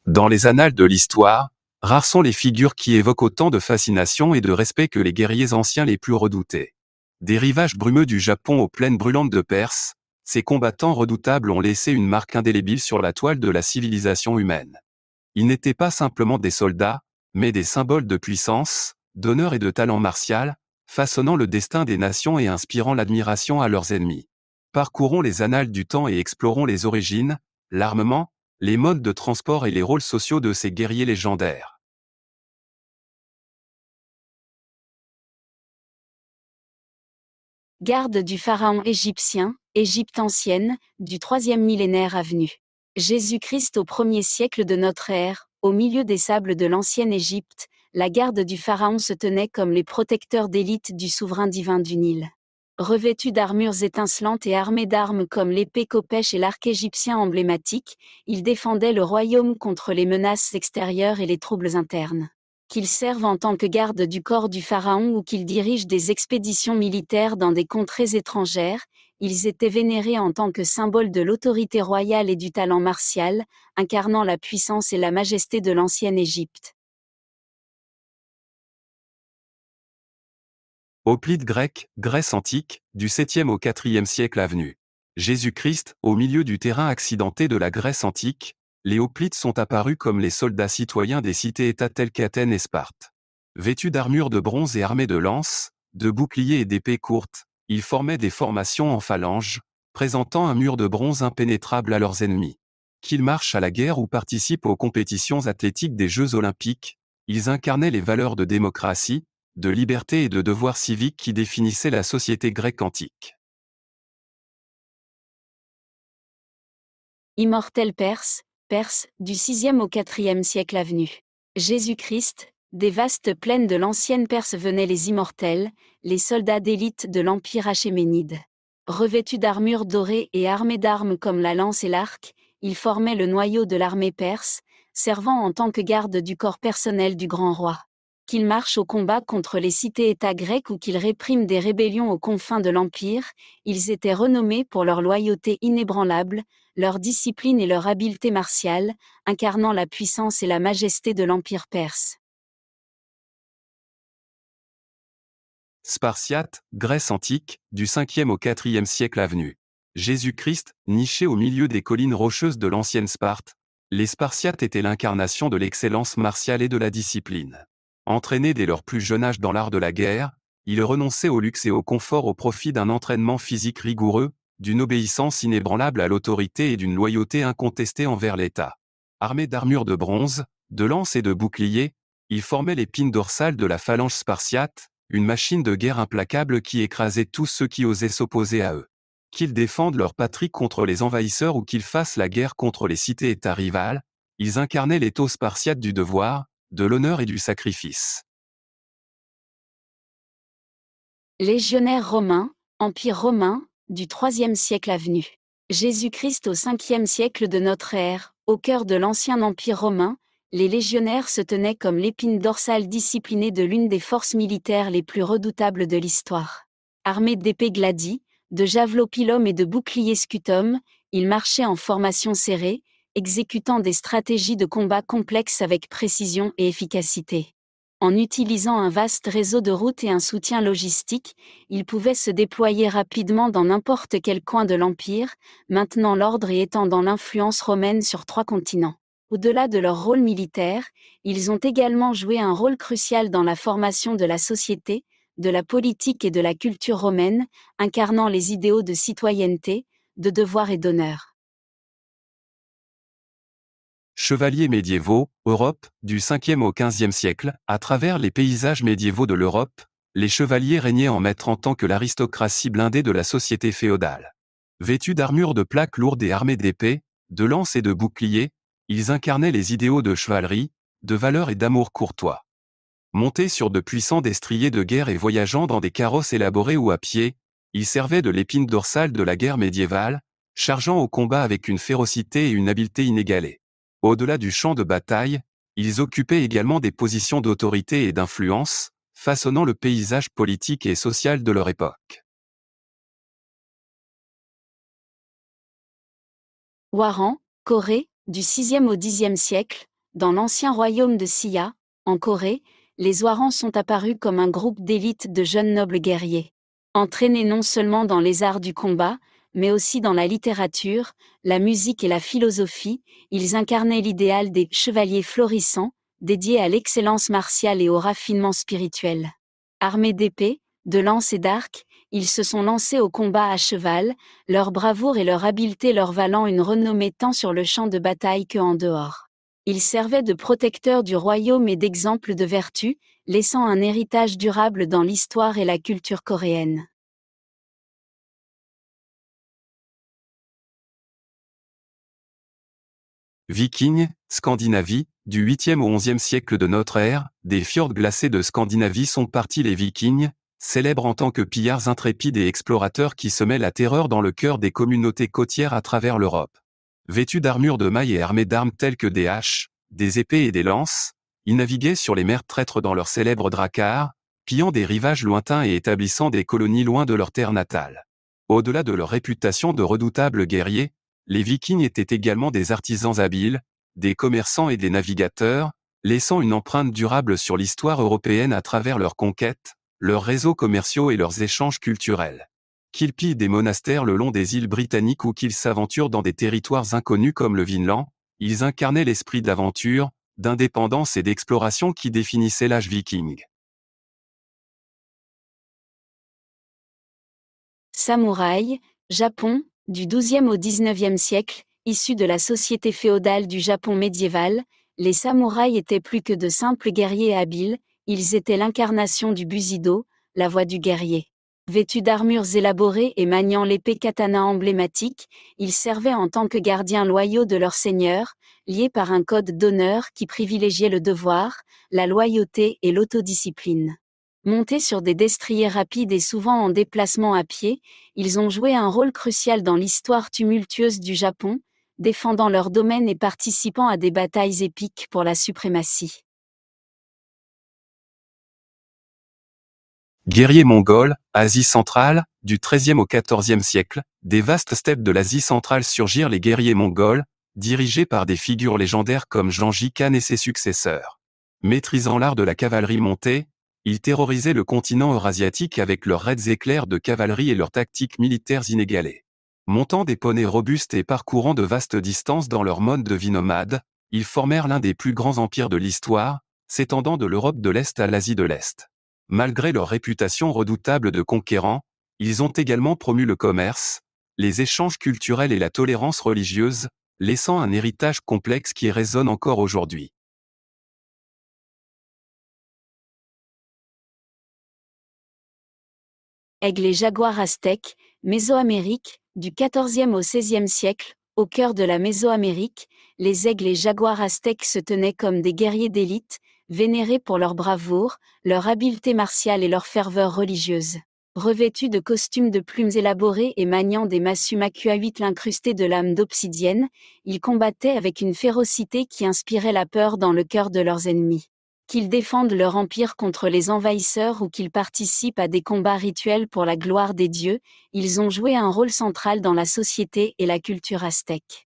Dans les annales de l'histoire, rares sont les figures qui évoquent autant de fascination et de respect que les guerriers anciens les plus redoutés. Des rivages brumeux du Japon aux plaines brûlantes de Perse, ces combattants redoutables ont laissé une marque indélébile sur la toile de la civilisation humaine. Ils n'étaient pas simplement des soldats, mais des symboles de puissance, d'honneur et de talent martial, façonnant le destin des nations et inspirant l'admiration à leurs ennemis. Parcourons les annales du temps et explorons les origines, l'armement, les modes de transport et les rôles sociaux de ces guerriers légendaires. Garde du pharaon égyptien, Égypte ancienne, du 3e millénaire avenu. Jésus-Christ au 1er siècle de notre ère, au milieu des sables de l'ancienne Égypte, la garde du pharaon se tenait comme les protecteurs d'élite du souverain divin du Nil. Revêtus d'armures étincelantes et armés d'armes comme l'épée Kopèche et l'arc égyptien emblématique, ils défendaient le royaume contre les menaces extérieures et les troubles internes. Qu'ils servent en tant que garde du corps du pharaon ou qu'ils dirigent des expéditions militaires dans des contrées étrangères, ils étaient vénérés en tant que symbole de l'autorité royale et du talent martial, incarnant la puissance et la majesté de l'ancienne Égypte. Hoplite grec, Grèce antique, du 7e au 4e siècle avenu. Jésus-Christ, au milieu du terrain accidenté de la Grèce antique, les hoplites sont apparus comme les soldats citoyens des cités-États telles qu'Athènes et Sparte. Vêtus d'armures de bronze et armés de lances, de boucliers et d'épées courtes, ils formaient des formations en phalanges, présentant un mur de bronze impénétrable à leurs ennemis. Qu'ils marchent à la guerre ou participent aux compétitions athlétiques des Jeux olympiques, ils incarnaient les valeurs de démocratie, de liberté et de devoir civique qui définissaient la société grecque antique. Immortel perse, du 6e au 4e siècle avenu. Jésus-Christ, des vastes plaines de l'ancienne Perse venaient les immortels, les soldats d'élite de l'Empire achéménide. Revêtus d'armures dorées et armés d'armes comme la lance et l'arc, ils formaient le noyau de l'armée perse, servant en tant que garde du corps personnel du grand roi. Qu'ils marchent au combat contre les cités-États grecs ou qu'ils répriment des rébellions aux confins de l'Empire, ils étaient renommés pour leur loyauté inébranlable, leur discipline et leur habileté martiale, incarnant la puissance et la majesté de l'Empire perse. Spartiate, Grèce antique, du 5e au 4e siècle avenu. Jésus-Christ, niché au milieu des collines rocheuses de l'ancienne Sparte, les Spartiates étaient l'incarnation de l'excellence martiale et de la discipline. Entraînés dès leur plus jeune âge dans l'art de la guerre, ils renonçaient au luxe et au confort au profit d'un entraînement physique rigoureux, d'une obéissance inébranlable à l'autorité et d'une loyauté incontestée envers l'État. Armés d'armures de bronze, de lances et de boucliers, ils formaient l'épine dorsale de la phalange spartiate, une machine de guerre implacable qui écrasait tous ceux qui osaient s'opposer à eux. Qu'ils défendent leur patrie contre les envahisseurs ou qu'ils fassent la guerre contre les cités-États rivales, ils incarnaient l'éthos spartiate du devoir, de l'honneur et du sacrifice. Légionnaires romains, Empire romain, du 3e siècle avenu. Jésus-Christ au 5e siècle de notre ère, au cœur de l'ancien Empire romain, les légionnaires se tenaient comme l'épine dorsale disciplinée de l'une des forces militaires les plus redoutables de l'histoire. Armés d'épées gladies, de javelots pilum et de boucliers scutum, ils marchaient en formation serrée, exécutant des stratégies de combat complexes avec précision et efficacité. En utilisant un vaste réseau de routes et un soutien logistique, ils pouvaient se déployer rapidement dans n'importe quel coin de l'Empire, maintenant l'ordre et étendant l'influence romaine sur 3 continents. Au-delà de leur rôle militaire, ils ont également joué un rôle crucial dans la formation de la société, de la politique et de la culture romaine, incarnant les idéaux de citoyenneté, de devoir et d'honneur. Chevaliers médiévaux, Europe, du 5e au 15e siècle, à travers les paysages médiévaux de l'Europe, les chevaliers régnaient en maître en tant que l'aristocratie blindée de la société féodale. Vêtus d'armures de plaques lourdes et armés d'épées, de lances et de boucliers, ils incarnaient les idéaux de chevalerie, de valeur et d'amour courtois. Montés sur de puissants destriers de guerre et voyageant dans des carrosses élaborés ou à pied, ils servaient de l'épine dorsale de la guerre médiévale, chargeant au combat avec une férocité et une habileté inégalées. Au-delà du champ de bataille, ils occupaient également des positions d'autorité et d'influence, façonnant le paysage politique et social de leur époque. Ouaran, Corée, du 6e au 10e siècle, Dans l'ancien royaume de Sia, en Corée, les Hwarans sont apparus comme un groupe d'élite de jeunes nobles guerriers. Entraînés non seulement dans les arts du combat, mais aussi dans la littérature, la musique et la philosophie, ils incarnaient l'idéal des chevaliers florissants, dédiés à l'excellence martiale et au raffinement spirituel. Armés d'épées, de lances et d'arcs, ils se sont lancés au combat à cheval, leur bravoure et leur habileté leur valant une renommée tant sur le champ de bataille que en dehors. Ils servaient de protecteurs du royaume et d'exemples de vertu, laissant un héritage durable dans l'histoire et la culture coréenne. Vikings, Scandinavie, du 8e au 11e siècle de notre ère, des fjords glacés de Scandinavie sont partis les Vikings, célèbres en tant que pillards intrépides et explorateurs qui semaient la terreur dans le cœur des communautés côtières à travers l'Europe. Vêtus d'armures de mailles et armés d'armes telles que des haches, des épées et des lances, ils naviguaient sur les mers traîtres dans leurs célèbres dracars, pillant des rivages lointains et établissant des colonies loin de leur terre natale. Au-delà de leur réputation de redoutables guerriers, les Vikings étaient également des artisans habiles, des commerçants et des navigateurs, laissant une empreinte durable sur l'histoire européenne à travers leurs conquêtes, leurs réseaux commerciaux et leurs échanges culturels. Qu'ils pillent des monastères le long des îles britanniques ou qu'ils s'aventurent dans des territoires inconnus comme le Vinland, ils incarnaient l'esprit d'aventure, d'indépendance et d'exploration qui définissait l'âge viking. Samouraï, Japon, du XIIe au XIXe siècle, issus de la société féodale du Japon médiéval, les samouraïs étaient plus que de simples guerriers habiles, ils étaient l'incarnation du Bushido, la voie du guerrier. Vêtus d'armures élaborées et maniant l'épée katana emblématique, ils servaient en tant que gardiens loyaux de leur seigneur, liés par un code d'honneur qui privilégiait le devoir, la loyauté et l'autodiscipline. Montés sur des destriers rapides et souvent en déplacement à pied, ils ont joué un rôle crucial dans l'histoire tumultueuse du Japon, défendant leur domaine et participant à des batailles épiques pour la suprématie. Guerriers mongols, Asie centrale, du XIIIe au XIVe siècle, des vastes steppes de l'Asie centrale surgirent les guerriers mongols, dirigés par des figures légendaires comme Gengis Khan et ses successeurs. Maîtrisant l'art de la cavalerie montée, ils terrorisaient le continent eurasiatique avec leurs raids éclairs de cavalerie et leurs tactiques militaires inégalées. Montant des poneys robustes et parcourant de vastes distances dans leur mode de vie nomade, ils formèrent l'un des plus grands empires de l'histoire, s'étendant de l'Europe de l'Est à l'Asie de l'Est. Malgré leur réputation redoutable de conquérants, ils ont également promu le commerce, les échanges culturels et la tolérance religieuse, laissant un héritage complexe qui résonne encore aujourd'hui. Aigle et jaguar aztèque, Mésoamérique, du XIVe au XVIe siècle, au cœur de la Mésoamérique, les aigles et jaguars aztèques se tenaient comme des guerriers d'élite, vénérés pour leur bravoure, leur habileté martiale et leur ferveur religieuse. Revêtus de costumes de plumes élaborées et maniant des massues macuahuitl incrustées de lames d'obsidienne, ils combattaient avec une férocité qui inspirait la peur dans le cœur de leurs ennemis. Qu'ils défendent leur empire contre les envahisseurs ou qu'ils participent à des combats rituels pour la gloire des dieux, ils ont joué un rôle central dans la société et la culture aztèque.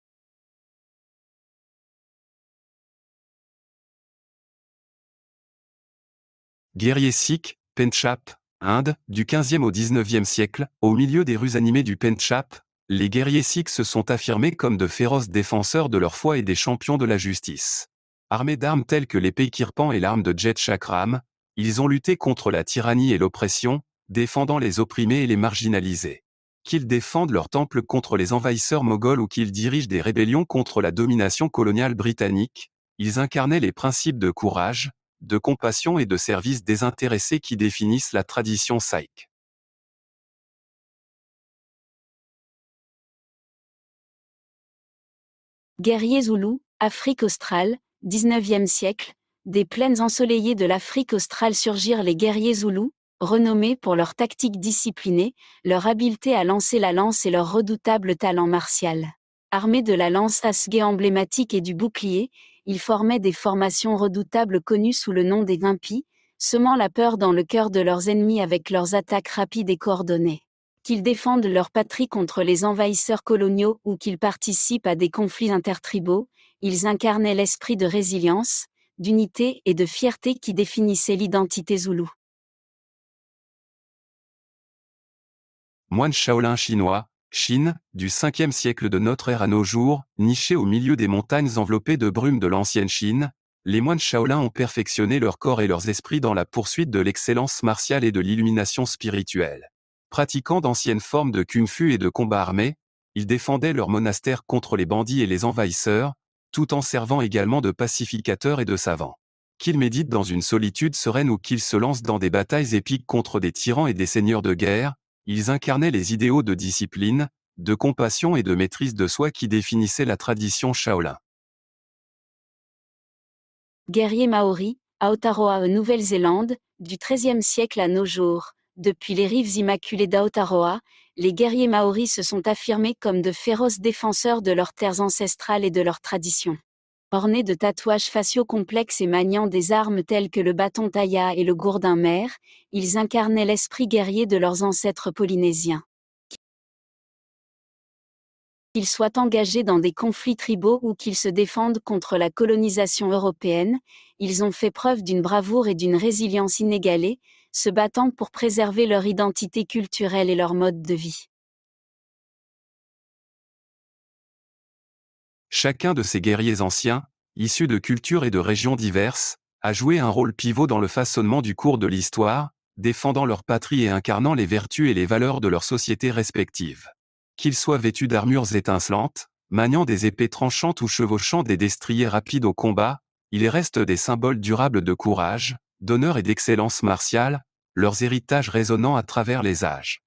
Guerriers sikhs, Pendchab, Inde, du XVe au XIXe siècle, au milieu des rues animées du Pendchab, les guerriers sikhs se sont affirmés comme de féroces défenseurs de leur foi et des champions de la justice. Armés d'armes telles que l'épée kirpan et l'arme de jet chakram, ils ont lutté contre la tyrannie et l'oppression, défendant les opprimés et les marginalisés. Qu'ils défendent leur temple contre les envahisseurs moghols ou qu'ils dirigent des rébellions contre la domination coloniale britannique, ils incarnaient les principes de courage, de compassion et de service désintéressé qui définissent la tradition sikh. Guerriers zoulous, Afrique australe, XIXe siècle, des plaines ensoleillées de l'Afrique australe surgirent les guerriers zoulous, renommés pour leur tactique disciplinée, leur habileté à lancer la lance et leur redoutable talent martial. Armés de la lance asgué emblématique et du bouclier, ils formaient des formations redoutables connues sous le nom des Vimpis, semant la peur dans le cœur de leurs ennemis avec leurs attaques rapides et coordonnées. Qu'ils défendent leur patrie contre les envahisseurs coloniaux ou qu'ils participent à des conflits intertribaux, ils incarnaient l'esprit de résilience, d'unité et de fierté qui définissait l'identité zoulou. Moines Shaolin chinois, Chine, du 5e siècle de notre ère à nos jours, nichés au milieu des montagnes enveloppées de brume de l'ancienne Chine, les moines Shaolin ont perfectionné leur corps et leurs esprits dans la poursuite de l'excellence martiale et de l'illumination spirituelle. Pratiquant d'anciennes formes de kung-fu et de combat armé, ils défendaient leur monastère contre les bandits et les envahisseurs, tout en servant également de pacificateurs et de savants. Qu'ils méditent dans une solitude sereine ou qu'ils se lancent dans des batailles épiques contre des tyrans et des seigneurs de guerre, ils incarnaient les idéaux de discipline, de compassion et de maîtrise de soi qui définissaient la tradition Shaolin. Guerriers maoris, Aotearoa Nouvelle-Zélande, du XIIIe siècle à nos jours. Depuis les rives immaculées d'Aotearoa, les guerriers maoris se sont affirmés comme de féroces défenseurs de leurs terres ancestrales et de leurs traditions. Ornés de tatouages faciaux complexes et maniant des armes telles que le bâton taïa et le gourdin mer, ils incarnaient l'esprit guerrier de leurs ancêtres polynésiens. Qu'ils soient engagés dans des conflits tribaux ou qu'ils se défendent contre la colonisation européenne, ils ont fait preuve d'une bravoure et d'une résilience inégalée, se battant pour préserver leur identité culturelle et leur mode de vie. Chacun de ces guerriers anciens, issus de cultures et de régions diverses, a joué un rôle pivot dans le façonnement du cours de l'histoire, défendant leur patrie et incarnant les vertus et les valeurs de leurs sociétés respectives. Qu'ils soient vêtus d'armures étincelantes, maniant des épées tranchantes ou chevauchant des destriers rapides au combat, ils restent des symboles durables de courage, d'honneur et d'excellence martiale, leurs héritages résonnant à travers les âges.